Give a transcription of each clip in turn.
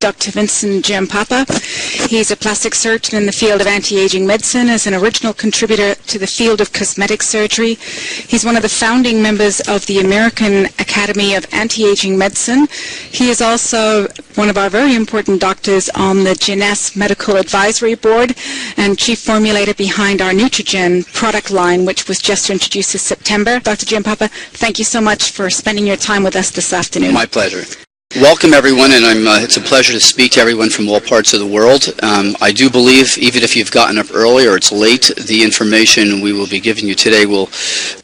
Dr. Vincent Giampapa. He's a plastic surgeon in the field of anti-aging medicine, as an original contributor to the field of cosmetic surgery. He's one of the founding members of the American Academy of Anti-Aging Medicine. He is also one of our very important doctors on the JEUNESSE Medical Advisory Board and chief formulator behind our Nutrigen product line, which was just introduced this September. Dr. Giampapa, thank you so much for spending your time with us this afternoon. My pleasure. Welcome everyone, and it's a pleasure to speak to everyone from all parts of the world. I do believe, even if you've gotten up early or it's late, the information we will be giving you today will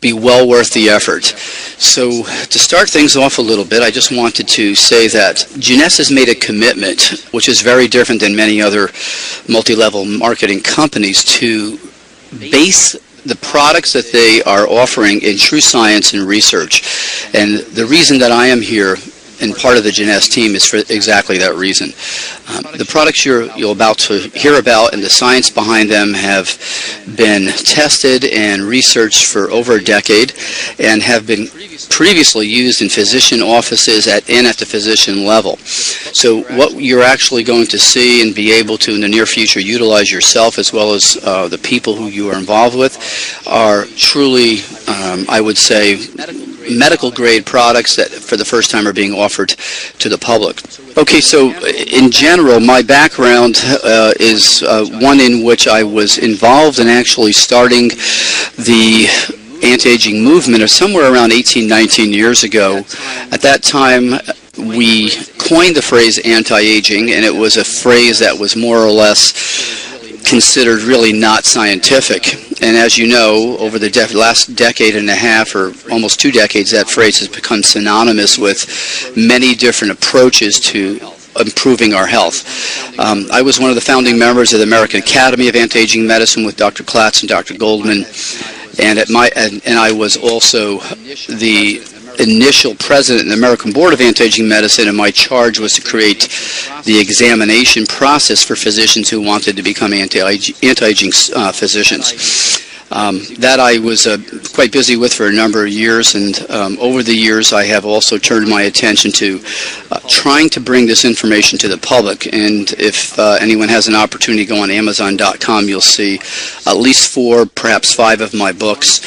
be well worth the effort. So to start things off a little bit, I just wanted to say that JEUNESSE has made a commitment, which is very different than many other multi-level marketing companies, to base the products that they are offering in true science and research. And the reason that I am here and part of the JEUNESSE team is for exactly that reason. The products you're about to hear about and the science behind them have been tested and researched for over a decade and have been previously used in physician offices and at the physician level. So what you're actually going to see and be able to in the near future utilize yourself, as well as the people who you are involved with, are truly, I would say, medical grade products that for the first time are being offered to the public. Okay, so in general, my background is one in which I was involved in actually starting the anti-aging movement somewhere around 18, 19 years ago. At that time, we coined the phrase anti-aging, and it was a phrase that was more or less considered really not scientific. And as you know, over the last decade and a half, or almost 2 decades, that phrase has become synonymous with many different approaches to improving our health. I was one of the founding members of the American Academy of Anti-Aging Medicine with Dr. Klatz and Dr. Goldman, and I was also the initial president of the American Board of Anti-Aging Medicine, and my charge was to create the examination process for physicians who wanted to become anti-aging physicians. That I was quite busy with for a number of years, and over the years I have also turned my attention to trying to bring this information to the public. And if anyone has an opportunity to go on Amazon.com, you'll see at least 4, perhaps 5 of my books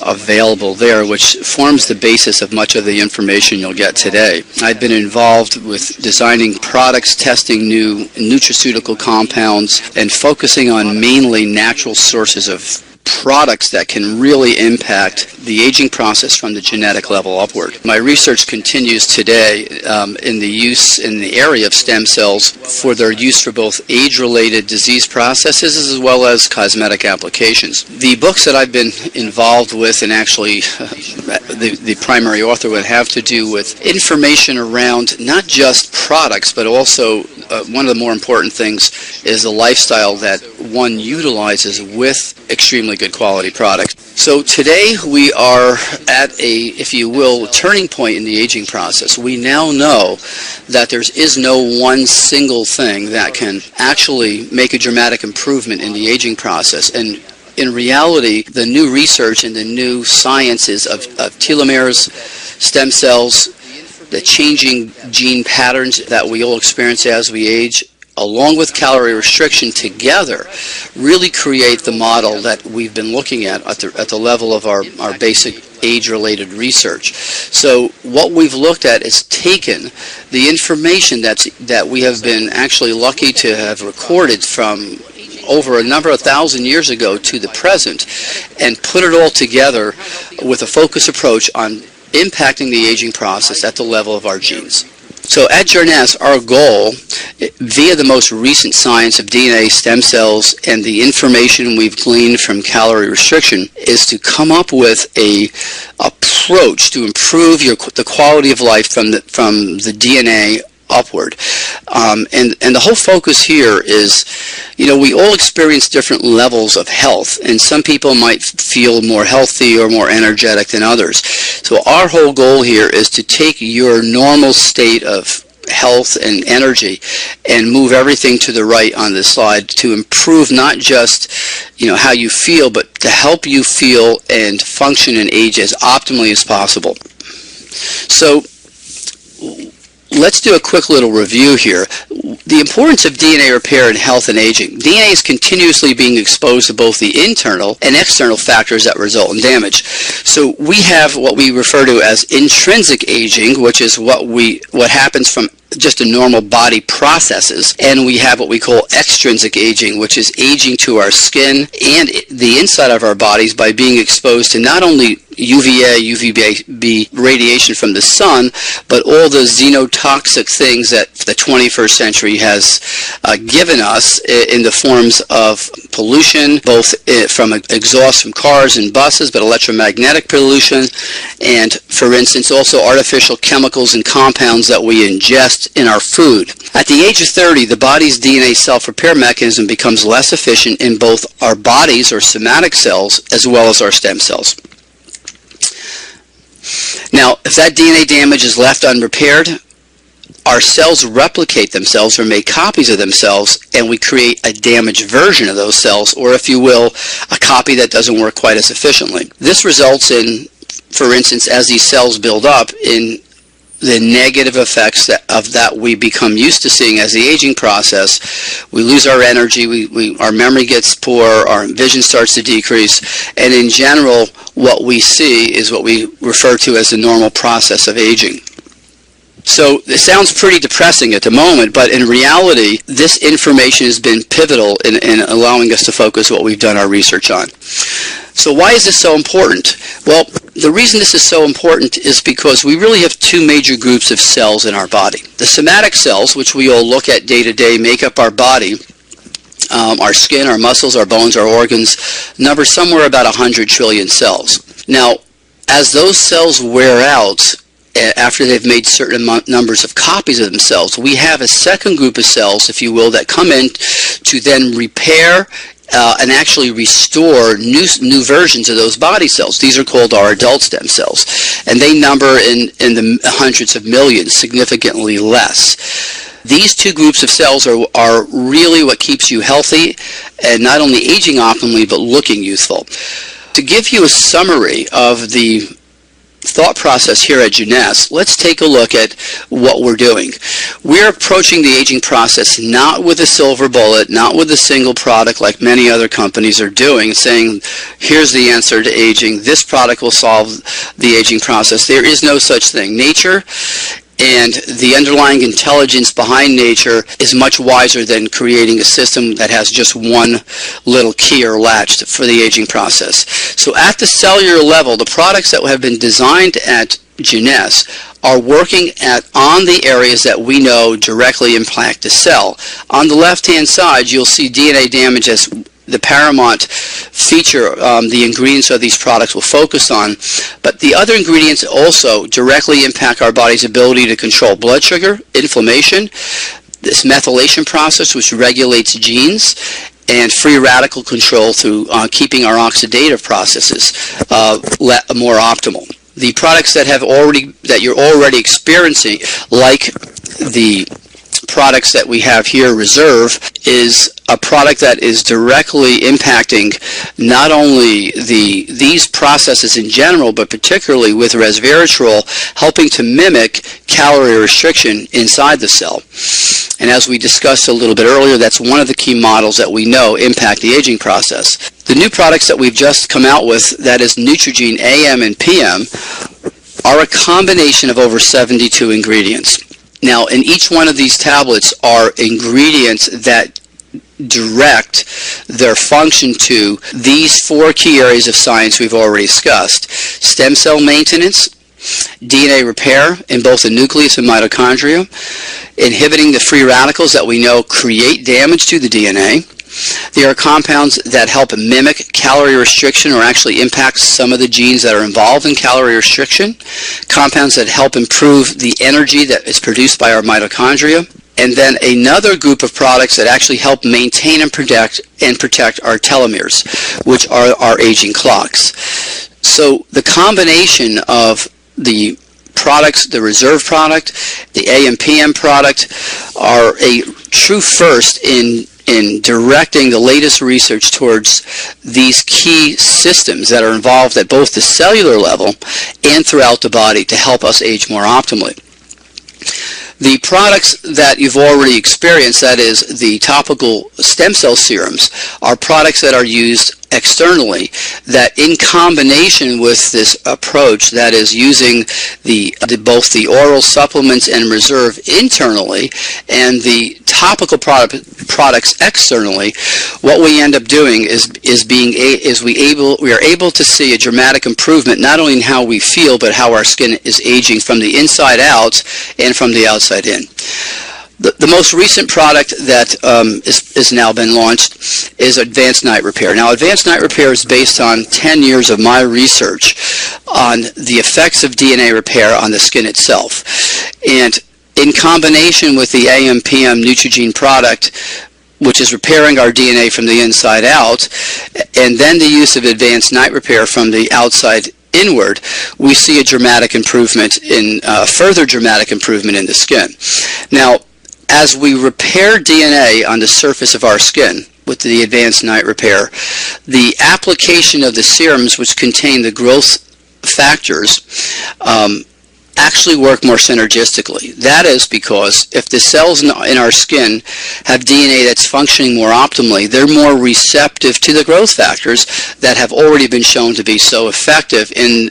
available there, which forms the basis of much of the information you'll get today. I've been involved with designing products, testing new nutraceutical compounds, and focusing on mainly natural sources of products that can really impact the aging process from the genetic level upward. My research continues today in the area of stem cells for their use for both age-related disease processes as well as cosmetic applications. The books that I've been involved with, and actually the primary author, would have to do with information around not just products, but also one of the more important things is the lifestyle that one utilizes with extremely good quality products. So today we are at a, if you will, turning point in the aging process. We now know that there is no one single thing that can actually make a dramatic improvement in the aging process. And in reality, the new research and the new sciences of telomeres, stem cells, the changing gene patterns that we all experience as we age, along with calorie restriction together, really create the model that we've been looking at the level of our basic age-related research. So what we've looked at is taken the information that we have been actually lucky to have recorded from over a number of thousand years ago to the present, and put it all together with a focused approach on impacting the aging process at the level of our genes. So at JEUNESSE, our goal, via the most recent science of DNA, stem cells, and the information we've gleaned from calorie restriction, is to come up with a approach to improve the quality of life from the DNA upward. And the whole focus here is, you know, we all experience different levels of health, and some people might feel more healthy or more energetic than others. So our whole goal here is to take your normal state of health and energy and move everything to the right on this slide to improve not just, you know, how you feel, but to help you feel and function and age as optimally as possible. So let's do a quick little review here. The importance of DNA repair in health and aging. DNA is continuously being exposed to both the internal and external factors that result in damage. So we have what we refer to as intrinsic aging, which is what happens from just a normal body processes, and we have what we call extrinsic aging, which is aging to our skin and the inside of our bodies by being exposed to not only UVA, UVB radiation from the sun, but all the xenotoxic things that the 21st century has given us in the forms of pollution, both from exhaust from cars and buses, but electromagnetic pollution, and, for instance, also artificial chemicals and compounds that we ingest in our food. At the age of 30, the body's DNA self-repair mechanism becomes less efficient in both our bodies, or somatic cells, as well as our stem cells. Now, if that DNA damage is left unrepaired, our cells replicate themselves or make copies of themselves, and we create a damaged version of those cells, or if you will, a copy that doesn't work quite as efficiently. This results in, for instance, as these cells build up, in the negative effects that we become used to seeing as the aging process. We lose our energy, our memory gets poor, our vision starts to decrease, and in general, what we see is what we refer to as the normal process of aging. So it sounds pretty depressing at the moment, but in reality, this information has been pivotal in allowing us to focus what we've done our research on. So why is this so important? Well, the reason this is so important is because we really have two major groups of cells in our body. The somatic cells, which we all look at day to day, make up our body. Our skin, our muscles, our bones, our organs, number somewhere about 100 trillion cells. Now, as those cells wear out, after they've made certain numbers of copies of themselves, we have a second group of cells, if you will, that come in to then repair and actually restore new versions of those body cells. These are called our adult stem cells, and they number in the hundreds of millions, significantly less. These two groups of cells are really what keeps you healthy and not only aging optimally, but looking youthful. To give you a summary of the thought process here at JEUNESSE, let's take a look at what we're doing. We're approaching the aging process not with a silver bullet, not with a single product like many other companies are doing, saying, here's the answer to aging, this product will solve the aging process. There is no such thing. Nature and the underlying intelligence behind nature is much wiser than creating a system that has just one little key or latch for the aging process. So at the cellular level, the products that have been designed at JEUNESSE are working on the areas that we know directly impact the cell. On the left-hand side, you'll see DNA damage as the paramount feature the ingredients of these products will focus on, but the other ingredients also directly impact our body's ability to control blood sugar, inflammation, this methylation process which regulates genes, and free radical control through keeping our oxidative processes more optimal. The products that you're already experiencing, like the products that we have here, Reserve, is a product that is directly impacting not only these processes in general, but particularly with resveratrol, helping to mimic calorie restriction inside the cell. And as we discussed a little bit earlier, that's one of the key models that we know impact the aging process. The new products that we've just come out with, that is Neutrogene AM and PM, are a combination of over 72 ingredients. Now, in each one of these tablets are ingredients that direct their function to these four key areas of science we've already discussed: stem cell maintenance, DNA repair in both the nucleus and mitochondria, inhibiting the free radicals that we know create damage to the DNA. There are compounds that help mimic calorie restriction or actually impact some of the genes that are involved in calorie restriction. Compounds that help improve the energy that is produced by our mitochondria. And then another group of products that actually help maintain and protect our telomeres, which are our aging clocks. So the combination of the products, the Reserve product, the AM/PM product, are a true first in directing the latest research towards these key systems that are involved at both the cellular level and throughout the body to help us age more optimally. The products that you've already experienced, that is the topical stem cell serums, are products that are used externally, that in combination with this approach, that is using both the oral supplements and reserve internally and the topical products externally, what we end up doing we are able to see a dramatic improvement not only in how we feel but how our skin is aging from the inside out and from the outside in. The most recent product that is now been launched is Advanced Night Repair. Now, Advanced Night Repair is based on 10 years of my research on the effects of DNA repair on the skin itself. And in combination with the AM/PM Neutrogene product, which is repairing our DNA from the inside out, and then the use of Advanced Night Repair from the outside inward, we see a dramatic improvement further dramatic improvement in the skin. Now, as we repair DNA on the surface of our skin with the Advanced Night Repair, the application of the serums which contain the growth factors actually work more synergistically. That is because if the cells in our skin have DNA that's functioning more optimally, they're more receptive to the growth factors that have already been shown to be so effective in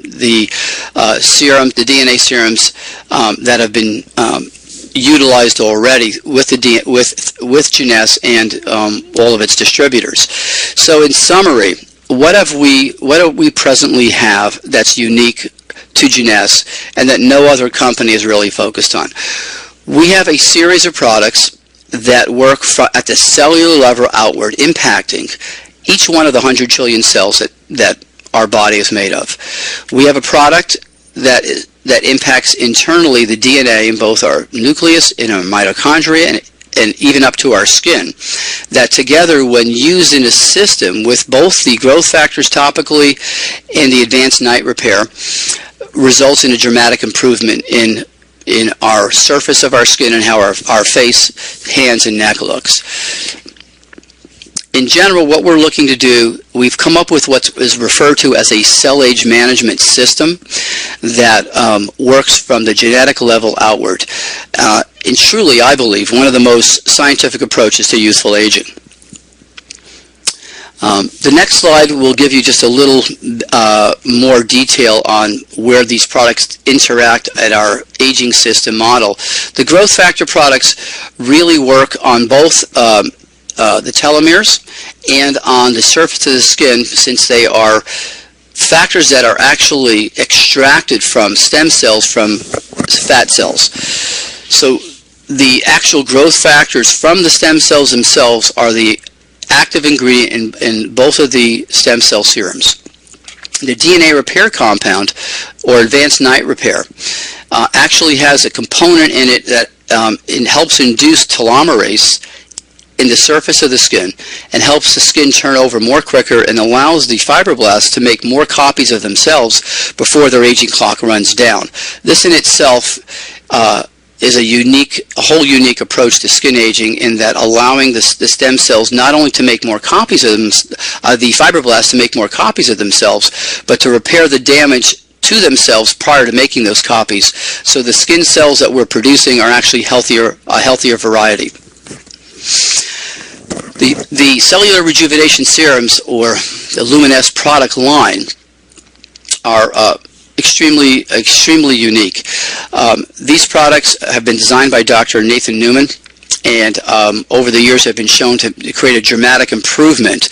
the the DNA serums that have been utilized already with JEUNESSE and all of its distributors. So in summary, what do we presently have that's unique to JEUNESSE and that no other company is really focused on? We have a series of products that work at the cellular level outward, impacting each one of the 100 trillion cells that our body is made of. We have a product that impacts internally the DNA in both our nucleus, in our mitochondria, and even up to our skin, that together, when used in a system with both the growth factors topically and the Advanced Night Repair, results in a dramatic improvement in our surface of our skin and how our face, hands, and neck looks. In general, what we're looking to do, we've come up with what is referred to as a cell age management system that works from the genetic level outward. And truly, I believe, one of the most scientific approaches to youthful aging. The next slide will give you just a little more detail on where these products interact at our aging system model. The growth factor products really work on both the telomeres and on the surface of the skin, since they are factors that are actually extracted from stem cells from fat cells. So the actual growth factors from the stem cells themselves are the active ingredient in both of the stem cell serums. The DNA repair compound, or Advanced Night Repair, actually has a component in it that helps induce telomerase in the surface of the skin and helps the skin turn over more quicker and allows the fibroblasts to make more copies of themselves before their aging clock runs down. This in itself is a whole unique approach to skin aging, in that allowing the stem cells not only to make more copies of the fibroblasts to make more copies of themselves, but to repair the damage to themselves prior to making those copies. So the skin cells that we're producing are actually a healthier variety. The cellular rejuvenation serums, or the Luminesce product line, are extremely unique. These products have been designed by Dr. Nathan Newman, and over the years have been shown to create a dramatic improvement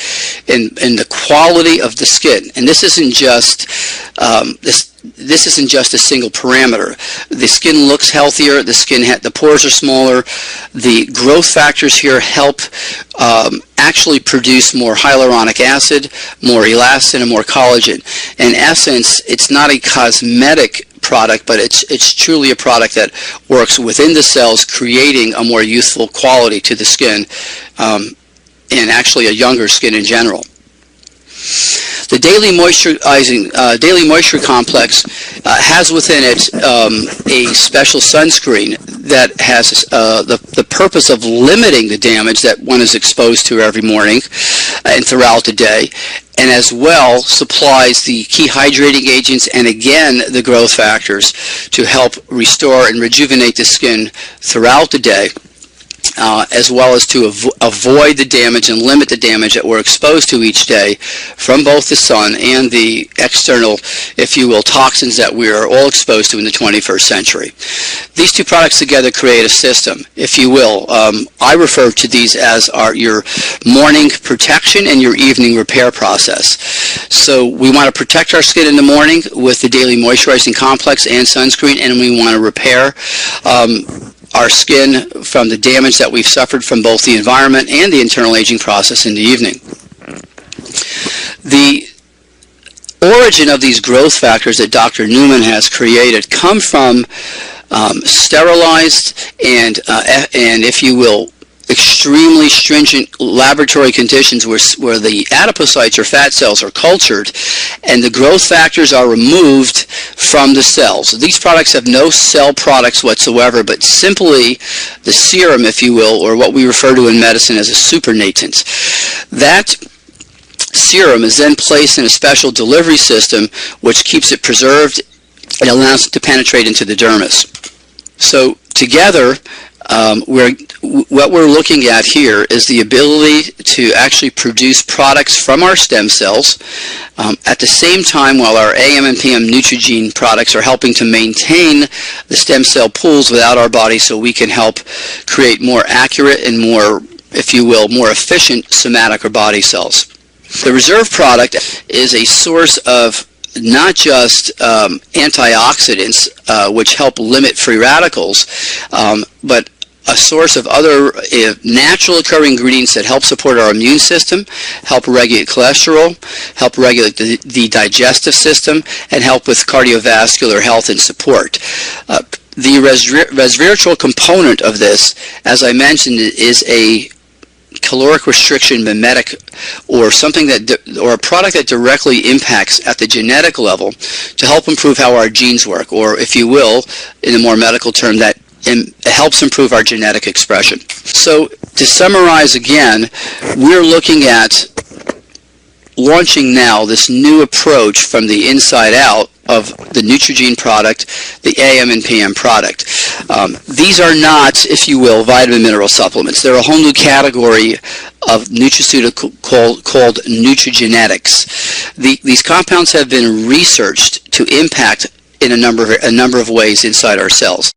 in the quality of the skin. And this isn't just this isn't just a single parameter. The skin looks healthier. The pores are smaller. The growth factors here help actually produce more hyaluronic acid, more elastin, and more collagen. In essence, it's not a cosmetic product, but it's truly a product that works within the cells, creating a more youthful quality to the skin, and actually a younger skin in general. The daily moisture complex has within it a special sunscreen that has the purpose of limiting the damage that one is exposed to every morning and throughout the day, and as well supplies the key hydrating agents and again the growth factors to help restore and rejuvenate the skin throughout the day, as well as to avoid the damage and limit the damage that we're exposed to each day from both the sun and the external, if you will, toxins that we are all exposed to in the 21st century. These two products together create a system, if you will. I refer to these as your morning protection and your evening repair process. So we want to protect our skin in the morning with the daily moisturizing complex and sunscreen, and we want to repair our skin from the damage that we've suffered from both the environment and the internal aging process in the evening. The origin of these growth factors that Dr. Newman has created come from sterilized and if you will, extremely stringent laboratory conditions where the adipocytes or fat cells are cultured and the growth factors are removed from the cells. These products have no cell products whatsoever, but simply the serum, if you will, or what we refer to in medicine as a supernatant. That serum is then placed in a special delivery system which keeps it preserved and allows it to penetrate into the dermis. So together, what we're looking at here is the ability to actually produce products from our stem cells at the same time while our AM and PM Neutrogene products are helping to maintain the stem cell pools without our body so we can help create more accurate and more, if you will, more efficient somatic or body cells. The reserve product is a source of not just antioxidants, which help limit free radicals, but a source of other natural occurring ingredients that help support our immune system, help regulate cholesterol, help regulate the digestive system, and help with cardiovascular health and support. The resveratrol component of this, as I mentioned, is a caloric restriction mimetic, or something or a product that directly impacts at the genetic level to help improve how our genes work, or if you will, in a more medical term, that it helps improve our genetic expression. So to summarize again, we're looking at launching now this new approach from the inside out of the Neutrogene product, the AM and PM product. These are not, if you will, vitamin mineral supplements. They're a whole new category of nutraceutical called nutrigenetics. These compounds have been researched to impact in a number of ways inside our cells.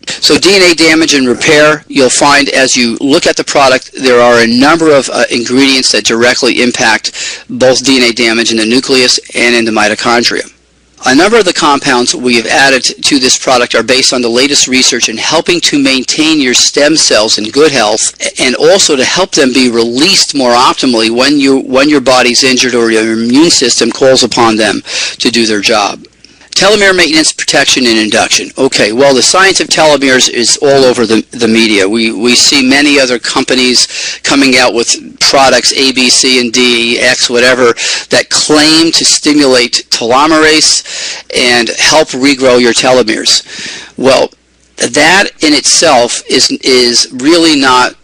So DNA damage and repair, you'll find as you look at the product, there are a number of ingredients that directly impact both DNA damage in the nucleus and in the mitochondria. A number of the compounds we have added to this product are based on the latest research in helping to maintain your stem cells in good health and also to help them be released more optimally when your body's injured or your immune system calls upon them to do their job. Telomere maintenance, protection, and induction. Okay, well, the science of telomeres is all over the media. We see many other companies coming out with products A, B, C, and D, X, whatever, that claim to stimulate telomerase and help regrow your telomeres. Well, that in itself is really not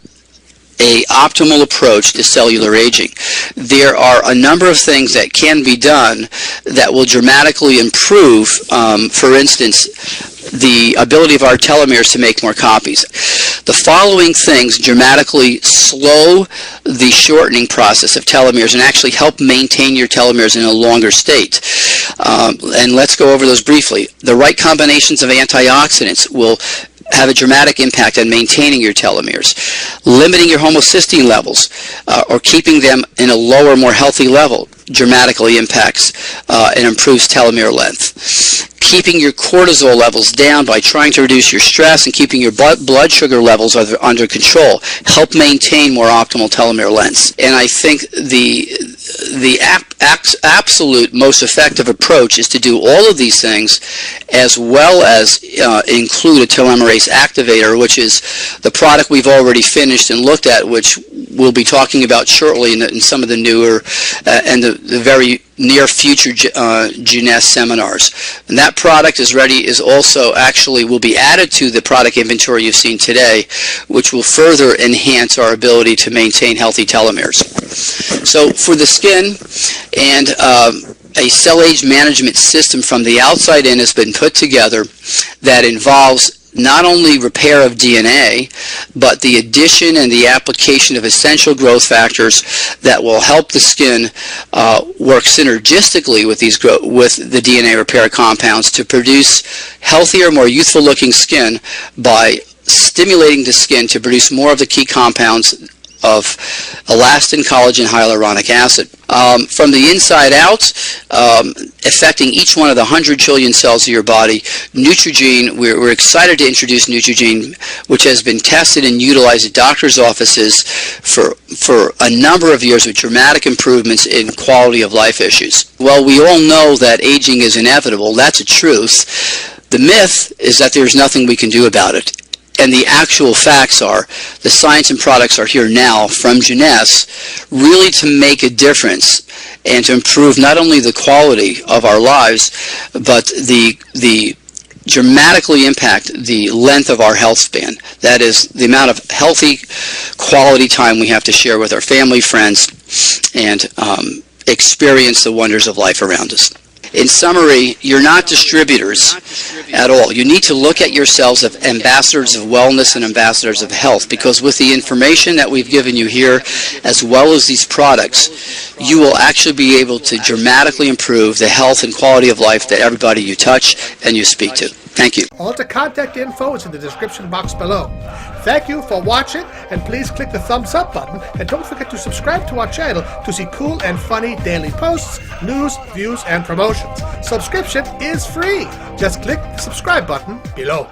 an optimal approach to cellular aging. There are a number of things that can be done that will dramatically improve, for instance, the ability of our telomeres to make more copies. The following things dramatically slow the shortening process of telomeres and actually help maintain your telomeres in a longer state. And let's go over those briefly. The right combinations of antioxidants will have a dramatic impact on maintaining your telomeres. Limiting your homocysteine levels or keeping them in a lower, more healthy level dramatically impacts and improves telomere length. Keeping your cortisol levels down by trying to reduce your stress and keeping your blood sugar levels under control help maintain more optimal telomere lengths. And I think the absolute most effective approach is to do all of these things as well as include a telomerase activator, which is the product we've already finished and looked at, which we'll be talking about shortly in some of the newer and the very near future JEUNESSE seminars. And that product is also actually will be added to the product inventory you've seen today, which will further enhance our ability to maintain healthy telomeres. So for the skin, and a cell age management system from the outside in has been put together that involves not only repair of DNA, but the addition and the application of essential growth factors that will help the skin work synergistically with the DNA repair compounds to produce healthier, more youthful looking skin by stimulating the skin to produce more of the key compounds of elastin, collagen, hyaluronic acid. From the inside out, affecting each one of the 100 trillion cells of your body, Neutrogene, we're excited to introduce Neutrogene, which has been tested and utilized at doctors' offices for a number of years with dramatic improvements in quality of life issues. Well, we all know that aging is inevitable. That's a truth. The myth is that there's nothing we can do about it. And the actual facts are, the science and products are here now from JEUNESSE really to make a difference and to improve not only the quality of our lives, but the dramatically impact the length of our health span. That is the amount of healthy quality time we have to share with our family, friends, and experience the wonders of life around us. In summary, you're not distributors at all. You need to look at yourselves as ambassadors of wellness and ambassadors of health, because with the information that we've given you here, as well as these products, you will actually be able to dramatically improve the health and quality of life that everybody you touch and you speak to. Thank you. All the contact info is in the description box below. Thank you for watching, and please click the thumbs up button, and don't forget to subscribe to our channel to see cool and funny daily posts, news, views, and promotions. Subscription is free. Just click the subscribe button below.